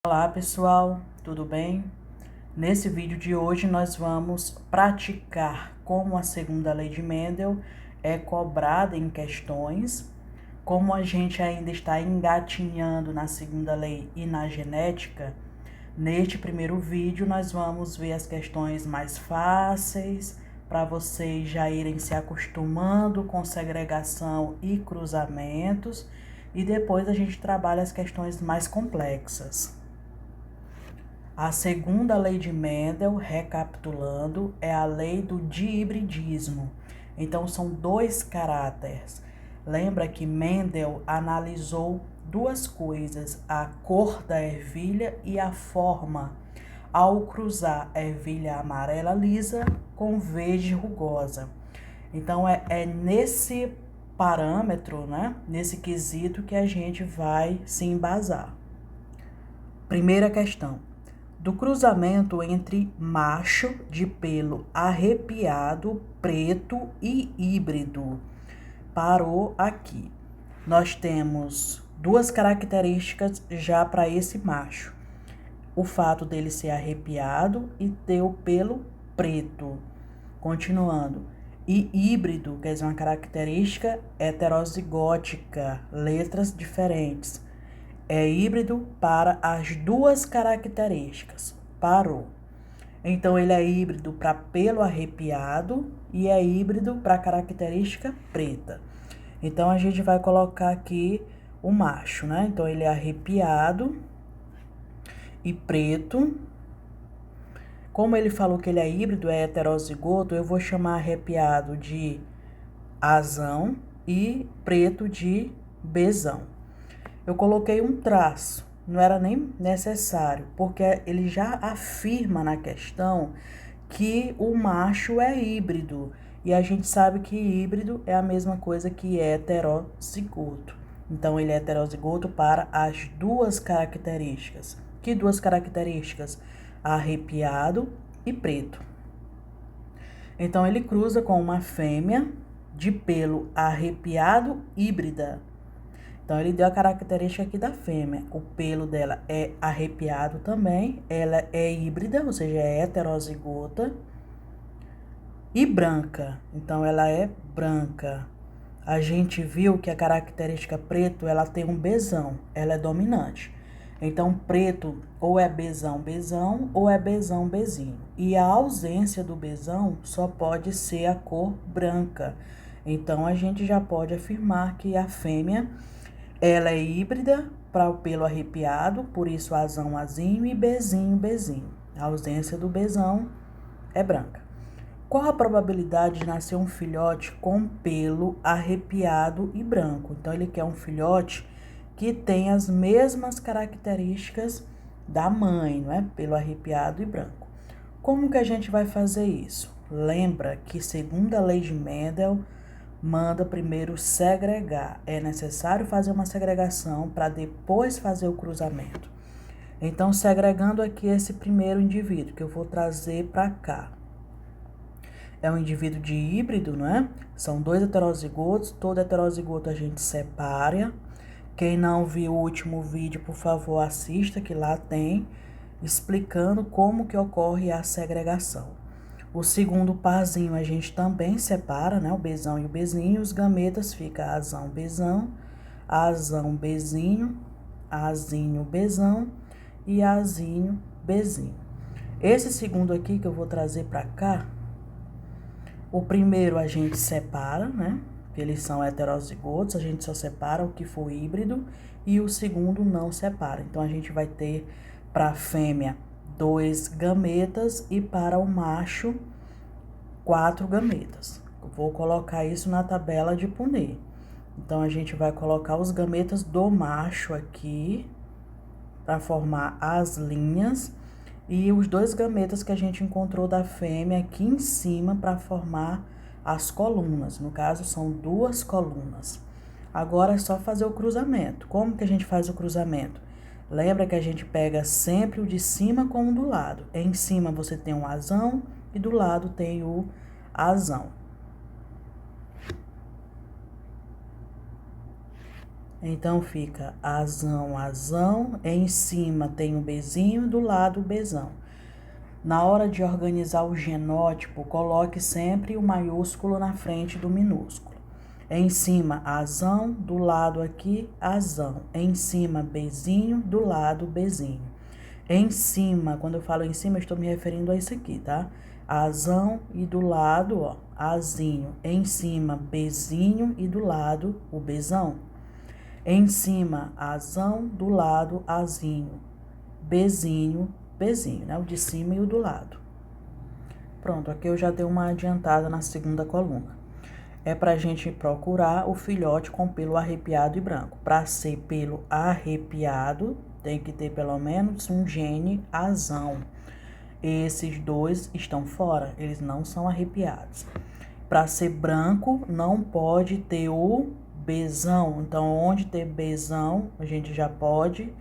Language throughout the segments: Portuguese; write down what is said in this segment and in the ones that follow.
Olá pessoal, tudo bem? Nesse vídeo de hoje nós vamos praticar como a segunda lei de Mendel é cobrada em questões. Como a gente ainda está engatinhando na segunda lei e na genética, neste primeiro vídeo nós vamos ver as questões mais fáceis para vocês já irem se acostumando com segregação e cruzamentos, e depois a gente trabalha as questões mais complexas. A segunda lei de Mendel, recapitulando, é a lei do dihibridismo. Então, são dois caráteres. Lembra que Mendel analisou duas coisas, a cor da ervilha e a forma, ao cruzar a ervilha amarela lisa com verde rugosa. Então, é nesse parâmetro, né, nesse quesito que a gente vai se embasar. Primeira questão. Do cruzamento entre macho de pelo arrepiado, preto e híbrido. Parou aqui. Nós temos duas características já para esse macho. O fato dele ser arrepiado e ter o pelo preto. Continuando. E híbrido, quer dizer, uma característica heterozigótica, letras diferentes. É híbrido para as duas características. Parou. Então, ele é híbrido para pelo arrepiado e é híbrido para característica preta. Então, a gente vai colocar aqui o macho, né? Então, ele é arrepiado e preto. Como ele falou que ele é híbrido, é heterozigoto, eu vou chamar arrepiado de Azão e preto de Bzão. Eu coloquei um traço, não era nem necessário, porque ele já afirma na questão que o macho é híbrido. E a gente sabe que híbrido é a mesma coisa que heterozigoto. Então, ele é heterozigoto para as duas características. Que duas características? Arrepiado e preto. Então, ele cruza com uma fêmea de pelo arrepiado híbrida. Então, ele deu a característica aqui da fêmea. O pelo dela é arrepiado também. Ela é híbrida, ou seja, é heterozigota. E branca. Então, ela é branca. A gente viu que a característica preto, ela tem um Bzão. Ela é dominante. Então, preto ou é Bzão ou é Bzinho. E a ausência do Bzão só pode ser a cor branca. Então, a gente já pode afirmar que a fêmea ela é híbrida para o pelo arrepiado, por isso Azão, Azinho e Bzinho. A ausência do Bzão é branca. Qual a probabilidade de nascer um filhote com pelo arrepiado e branco? Então, ele quer um filhote que tem as mesmas características da mãe, não é? Pelo arrepiado e branco. Como que a gente vai fazer isso? Lembra que, segundo a lei de Mendel, manda primeiro segregar. É necessário fazer uma segregação para depois fazer o cruzamento. Então, segregando aqui esse primeiro indivíduo que eu vou trazer para cá. É um indivíduo de híbrido, não é? São dois heterozigotos. Todo heterozigoto a gente separa. Quem não viu o último vídeo, por favor, assista, que lá tem explicando como que ocorre a segregação. O segundo parzinho a gente também separa, né? O Bzão e o Bzinho. Os gametas ficam Azão, Bzão, Azão, Bzinho, Azinho, Bzão e Azinho, Bzinho. Esse segundo aqui que eu vou trazer para cá, o primeiro a gente separa, né? Eles são heterozigotos, a gente só separa o que for híbrido, e o segundo não separa. Então, a gente vai ter para a fêmea 2 gametas e para o macho 4 gametas. Eu vou colocar isso na tabela de Punnett. Então, a gente vai colocar os gametas do macho aqui para formar as linhas e os 2 gametas que a gente encontrou da fêmea aqui em cima para formar as colunas. No caso, são 2 colunas. Agora é só fazer o cruzamento. Como que a gente faz o cruzamento? Lembra que a gente pega sempre o de cima com o do lado. Em cima você tem um Azão e do lado tem o Azão. Então fica azão, azão, em cima tem o Bzinho, do lado o Bzão. Na hora de organizar o genótipo, coloque sempre o maiúsculo na frente do minúsculo. Em cima, azão, do lado aqui, azão. Em cima, Bzinho, do lado, Bzinho. Em cima, quando eu falo em cima, eu estou me referindo a isso aqui, tá? Azão e do lado, ó, azinho. Em cima, Bzinho e do lado, o Bzão. Em cima, azão, do lado, azinho. Bzinho, Bzinho, né? O de cima e o do lado. Pronto, aqui eu já dei uma adiantada na segunda coluna. É pra gente procurar o filhote com pelo arrepiado e branco. Para ser pelo arrepiado, tem que ter pelo menos um gene azão. Esses dois estão fora, eles não são arrepiados. Para ser branco, não pode ter o Bzão. Então, onde ter Bzão, a gente já pode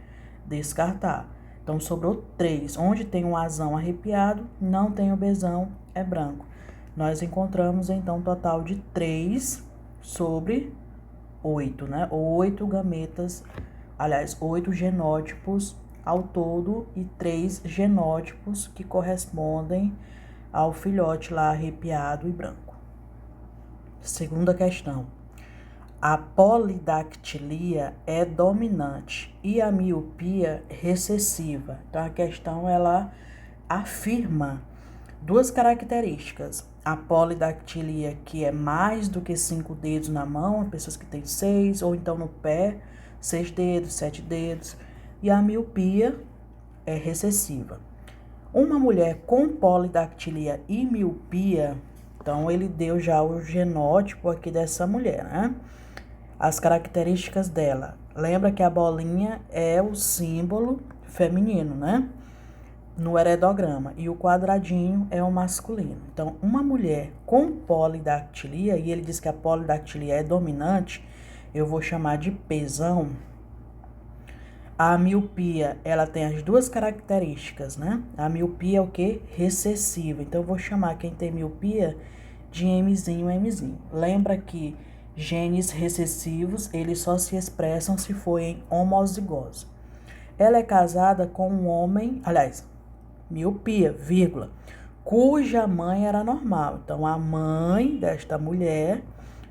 descartar. Então, sobrou 3. Onde tem um azão arrepiado, não tem o Bzão, é branco. Nós encontramos, então, um total de 3 sobre 8, né? 8 gametas, aliás, 8 genótipos ao todo e 3 genótipos que correspondem ao filhote lá arrepiado e branco. Segunda questão. A polidactilia é dominante e a miopia recessiva. Então, a questão, ela afirma 2 características. A polidactilia, que é mais do que 5 dedos na mão, pessoas que têm 6, ou então no pé, 6 dedos, 7 dedos. E a miopia é recessiva. Uma mulher com polidactilia e miopia, então ele deu já o genótipo aqui dessa mulher, né? As características dela. Lembra que a bolinha é o símbolo feminino, né? No heredograma. E o quadradinho é o masculino. Então, uma mulher com polidactilia, e ele diz que a polidactilia é dominante, eu vou chamar de Pzão. A miopia, ela tem as 2 características, né? A miopia é o quê? Recessiva. Então, eu vou chamar quem tem miopia de Mzinho, Mzinho. Lembra que genes recessivos, eles só se expressam se for em homozigose. Ela é casada com um homem, aliás, miopia, vírgula, cuja mãe era normal. Então, a mãe desta mulher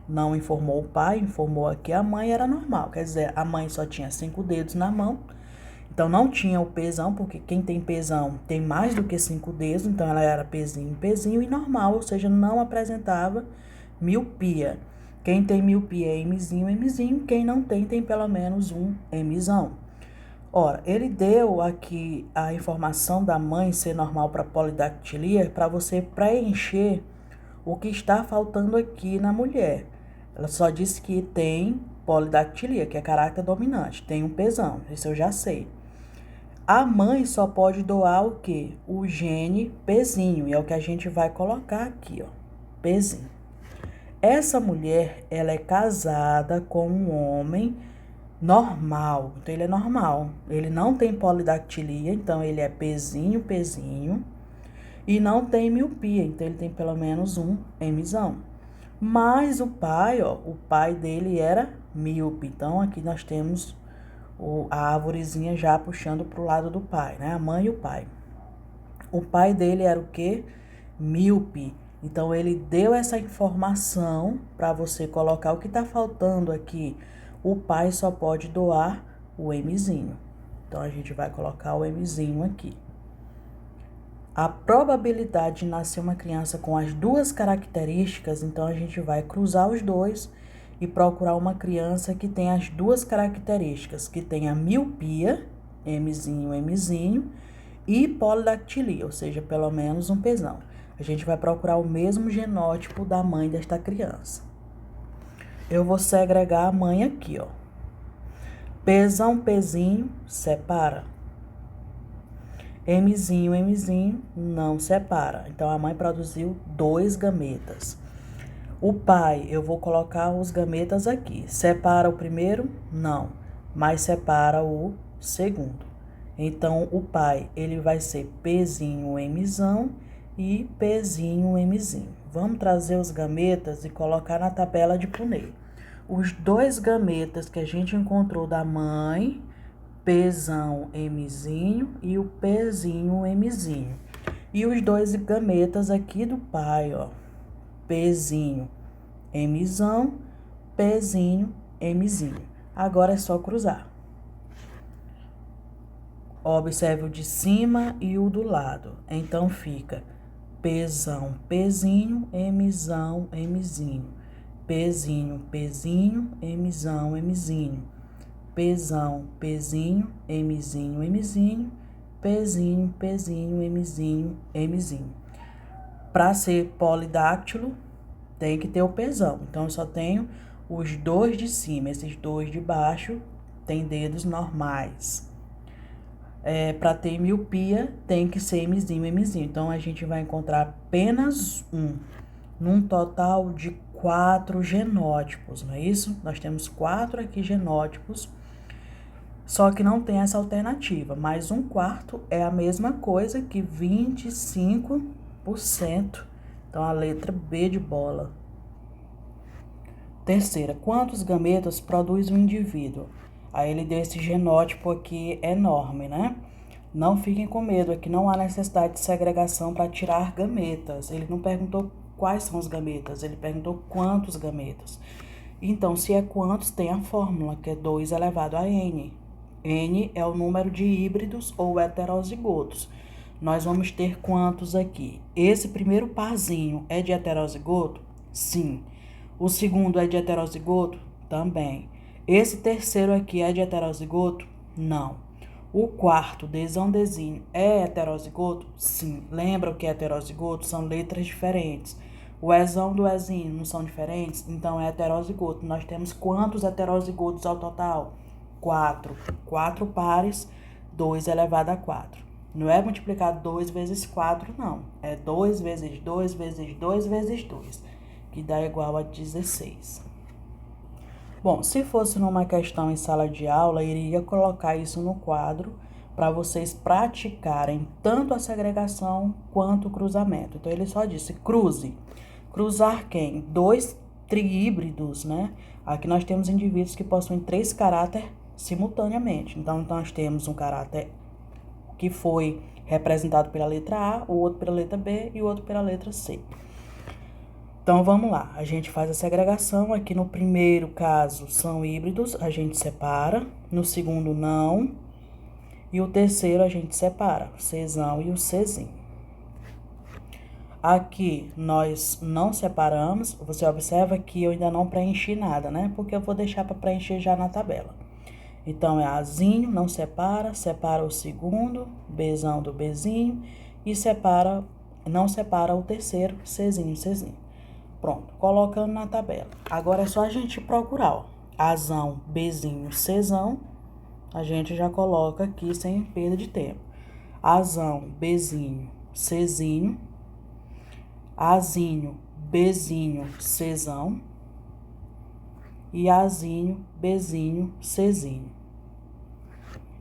não informou o pai, informou aqui a mãe era normal. Quer dizer, a mãe só tinha 5 dedos na mão, então não tinha o Pzão, porque quem tem Pzão tem mais do que 5 dedos, então ela era Pzinho, Pzinho e normal, ou seja, não apresentava miopia. Quem tem miopia é Mzinho, Mzinho, quem não tem, tem pelo menos um Mzão. Ora, ele deu aqui a informação da mãe ser normal para polidactilia para você preencher o que está faltando aqui na mulher. Ela só disse que tem polidactilia, que é caráter dominante, tem um Pzão, isso eu já sei. A mãe só pode doar o quê? O gene Pzinho, e é o que a gente vai colocar aqui, ó, Pzinho. Essa mulher, ela é casada com um homem normal, então ele é normal. Ele não tem polidactilia, então ele é Pzinho, Pzinho. E não tem miopia, então ele tem pelo menos um Mzão. Mas o pai, ó, o pai dele era míope. Então aqui nós temos a árvorezinha já puxando para o lado do pai, né? A mãe e o pai. O pai dele era o quê? Míope. Então ele deu essa informação para você colocar o que está faltando aqui. O pai só pode doar o Mzinho. Então a gente vai colocar o Mzinho aqui. A probabilidade de nascer uma criança com as 2 características, então a gente vai cruzar os dois e procurar uma criança que tem as 2 características, que tem a miopia, Mzinho, Mzinho, e polidactilia, ou seja, pelo menos um Pzão. A gente vai procurar o mesmo genótipo da mãe desta criança. Eu vou segregar a mãe aqui, ó. Pzão, Pzinho, separa. Mzinho, Mzinho, não separa. Então, a mãe produziu 2 gametas. O pai, eu vou colocar os gametas aqui. Separa o primeiro? Não. Mas separa o segundo. Então, o pai, ele vai ser Pzinho, Mzão e Pzinho, Mzinho. Vamos trazer os gametas e colocar na tabela de Punney. os dois gametas que a gente encontrou da mãe, Pzão, Mzinho, e o Pzinho, Mzinho. E os dois gametas aqui do pai, ó, Pzinho, Mzão, Pzinho, Mzinho. Agora é só cruzar. Observe o de cima e o do lado. Então, fica Pzão, Pzinho, Mzão, Mzinho. Pzinho, Pzinho, Mzão, Mzinho. Pzão, Pzinho, Mzinho, Mzinho. Pzinho, Pzinho, Mzinho, Mzinho. Para ser polidáctilo, tem que ter o Pzão. Então, eu só tenho os dois de cima. Esses dois de baixo tem dedos normais. Para ter miopia, tem que ser Mzinho, Mzinho. Então, a gente vai encontrar apenas um, num total de 4 genótipos, não é isso? Nós temos 4 aqui genótipos, só que não tem essa alternativa. Mais um quarto é a mesma coisa que 25%. Então, a letra B de bola. Terceira, quantos gametas produz um indivíduo? Aí ele deu esse genótipo aqui enorme, né? Não fiquem com medo, aqui não há necessidade de segregação para tirar gametas. Ele não perguntou quais são os gametas, ele perguntou quantos gametas. Então, se é quantos, tem a fórmula, que é 2 elevado a n. N é o número de híbridos ou heterozigotos. Nós vamos ter quantos aqui? Esse primeiro parzinho é de heterozigoto? Sim. O segundo é de heterozigoto? Também. Esse terceiro aqui é de heterozigoto? Não. O quarto, Dzão, Dzinho, é heterozigoto? Sim. Lembra o que é heterozigoto? São letras diferentes. O Ezão do Ezinho não são diferentes? Então, é heterozigoto. Nós temos quantos heterozigotos ao total? 4. 4 pares, 2 elevado a 4. Não é multiplicado 2 vezes 4, não. É 2 vezes 2 vezes 2 vezes 2, que dá igual a 16. Bom, se fosse numa questão em sala de aula, eu iria colocar isso no quadro para vocês praticarem tanto a segregação quanto o cruzamento. Então, ele só disse cruze. Cruzar quem? 2 triíbridos, né? Aqui nós temos indivíduos que possuem 3 caráteres simultaneamente. Então, nós temos um caráter que foi representado pela letra A, o outro pela letra B e o outro pela letra C. Então, vamos lá. A gente faz a segregação. Aqui no primeiro caso, são híbridos, a gente separa. No segundo, não. E o terceiro, a gente separa, o Czão e o Czinho. Aqui, nós não separamos. Você observa que eu ainda não preenchi nada, né? Porque eu vou deixar para preencher já na tabela. Então, é Azinho, não separa, separa o segundo, Bzão do Bzinho, e separa, não separa o terceiro, Czinho, Czinho. Pronto, colocando na tabela. Agora é só a gente procurar, ó. Azão, Bzinho, Czão, a gente já coloca aqui sem perda de tempo. Azão, Bzinho, Czinho, Azinho, Bzinho, Czão, e Azinho, Bzinho, Czinho.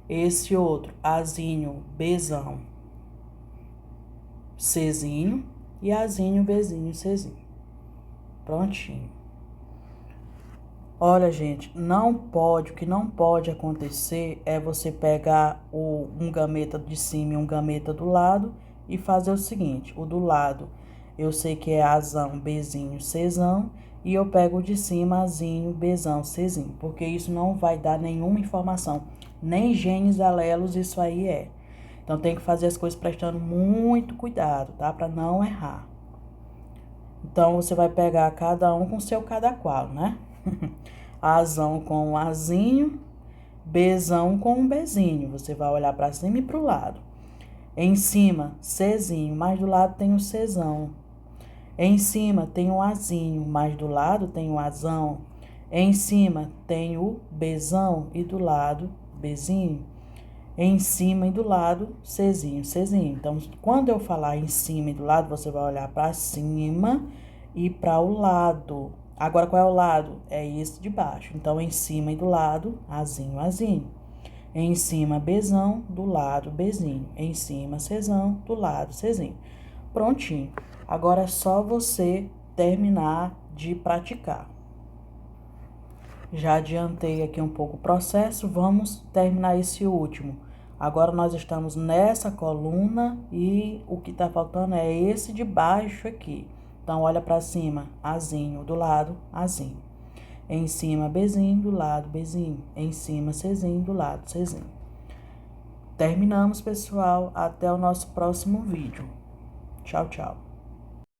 Esse outro, Azinho, Bzão, Czinho, e Azinho, Bzinho, Czinho. Prontinho. Olha, gente, o que não pode acontecer é você pegar um gameta de cima e um gameta do lado e fazer o seguinte, o do lado, eu sei que é Azão, Bzinho, Czão, e eu pego o de cima, Azinho, Bzão, Czinho, porque isso não vai dar nenhuma informação, nem genes alelos isso aí é. Então, tem que fazer as coisas prestando muito cuidado, tá? Para não errar. Então, você vai pegar cada um com seu cada qual, né? Azão com o Azinho, Bzão com o Bzinho. Você vai olhar para cima e para o lado. Em cima, Czinho, mas do lado tem o Czão. Em cima tem o Azinho, mas do lado tem o Azão. Em cima tem o Bzão e do lado, Bzinho. Em cima e do lado, Czinho, Czinho. Então, quando eu falar em cima e do lado, você vai olhar para cima e para o lado. Agora, qual é o lado? É esse de baixo. Então, em cima e do lado, Azinho, Azinho. Em cima, Bzão, do lado, Bzinho. Em cima, Czão, do lado, Czinho. Prontinho. Agora, é só você terminar de praticar. Já adiantei aqui um pouco o processo, vamos terminar esse último. Agora nós estamos nessa coluna e o que tá faltando é esse de baixo aqui. Então, olha para cima, Azinho, do lado, Azinho. Em cima, Bzinho, do lado, Bzinho. Em cima, Czinho, do lado, Czinho. Terminamos, pessoal. Até o nosso próximo vídeo. Tchau, tchau.